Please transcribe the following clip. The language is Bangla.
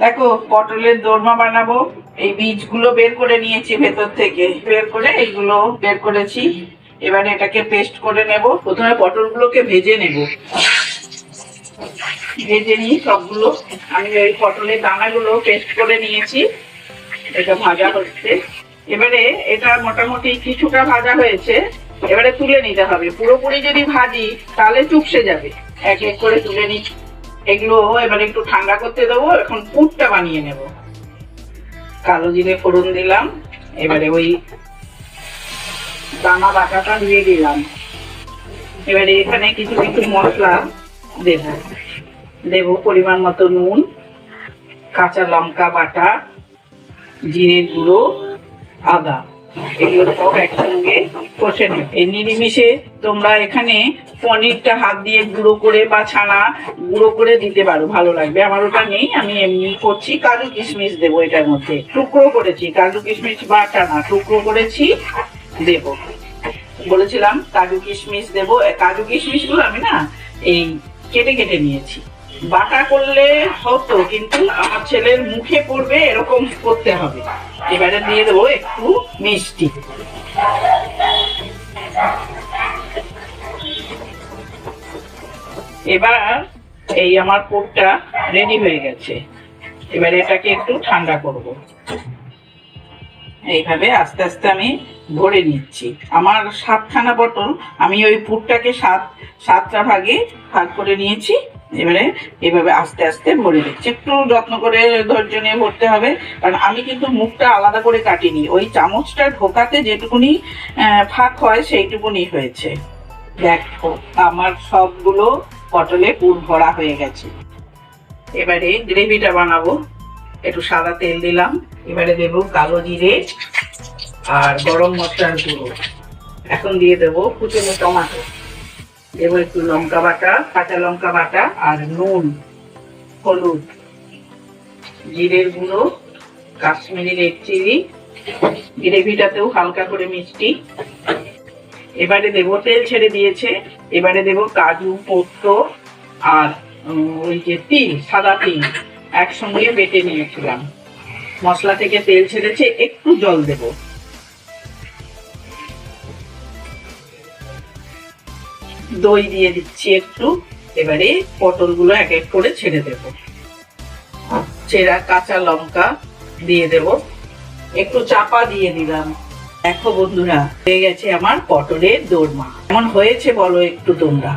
দেখো পটলের দোরমা বানাবো। এই বীজগুলো বের করে নিয়েছি ভেতর থেকে, বের করে এইগুলো বের করেছি। এবারে এটাকে পেস্ট করে নেব। প্রথমে পটলগুলোকে ভেজে নেব। ভেজে নিই সবগুলো। আমি ওই পটলের দানাগুলো পেস্ট করে নিয়েছি। এটা ভাজা হচ্ছে। এবারে এটা মোটামুটি কিছুটা ভাজা হয়েছে। এবারে তুলে নিতে হবে। পুরোপুরি যদি ভাজি তাহলে চুপসে যাবে। এক এক করে তুলে নিই। এগুলো এবারে একটু ঠান্ডা করতে দেবো। এখন পুরটা বানিয়ে নেব। কালো জিরে ফোড়ন দিলাম। এবারে ওই দানা বাটাটা দিয়ে দিলাম। এবারে এখানে কিছু কিছু মশলা দেব পরিমাণ মতো নুন, কাঁচা লঙ্কা বাটা, জিরের গুঁড়ো, আদা, এগুলো সব একসঙ্গে কষে নেব। এই নিরিমিষে তোমরা এখানে পনিরটা হাত দিয়ে গুঁড়ো করে বা ছানা গুঁড়ো করে দিতে পারো, ভালো লাগবে। আমার ওটা নেই, আমি এমনি করছি। কাজু কিশমিশ দেবো এটার মধ্যে, টুকরো করেছি। কাজু কিশমিশ বাটা না, টুকরো করেছি, দেব। বলেছিলাম কাজু কিশমিশ দেবো। কাজু কিশমিশ গুলো আমি না এই কেটে কেটে নিয়েছি। বাটা করলে হতো, কিন্তু আমার ছেলের মুখে পড়বে এরকম করতে হবে। এবারে দিয়ে দেবো একটু মিষ্টি। এবার এই আমার পুরটা রেডি হয়ে গেছে। এবারে এটাকে একটু ঠান্ডা করব। এইভাবে আস্তে আস্তে আমি ভরে নিচ্ছি। আমার 7খানা পটল, আমি ওই পুরটাকে সাতটা ভাগে ভাগ করে নিয়েছি। এবারে এভাবে আস্তে আস্তে ভরে দিচ্ছি। একটু যত্ন করে ধৈর্য নিয়ে ভরতে হবে, কারণ আমি কিন্তু মুখটা আলাদা করে কাটিনি। ওই চামচটা ঢোকাতে যেটুকুনি ফাঁক হয় সেইটুকুনি হয়েছে। দেখো আমার সবগুলো পটলে পুর ভরা হয়ে গেছে। এবারে গ্রেভিটা বানাবো। একটু সাদা তেল দিলাম। এবারে দেব কালো জিরে আর গরম মশলার গুঁড়ো। এখন দিয়ে দেবো কুচনো টমেটো। দেবো একটু লঙ্কা বাটা, কাঁচা লঙ্কা বাটা, আর নুন, হলুদ, জিরের গুঁড়ো, কাশ্মীরি রেড চিলি, গ্রেভিটাতেও হালকা করে মিষ্টি। এবারে দেবো, তেল ছেড়ে দিয়েছে, এবারে দেবো কাজু, পোস্ত আর ওই যে তিল, সাদা তিল একসঙ্গে বেটে নিয়েছিলাম। মশলা থেকে তেল ছেড়েছে, একটু জল দেব। দই দিয়ে দিচ্ছি একটু। এবারে পটলগুলো এক এক করে ছেড়ে দেব। চেরা কাঁচা লঙ্কা দিয়ে দেব। একটু চাপা দিয়ে দিলাম। দেখো বন্ধুরা, হয়ে গেছে আমার পটলের দোরমা। কেমন হয়েছে বলো একটু তোমরা।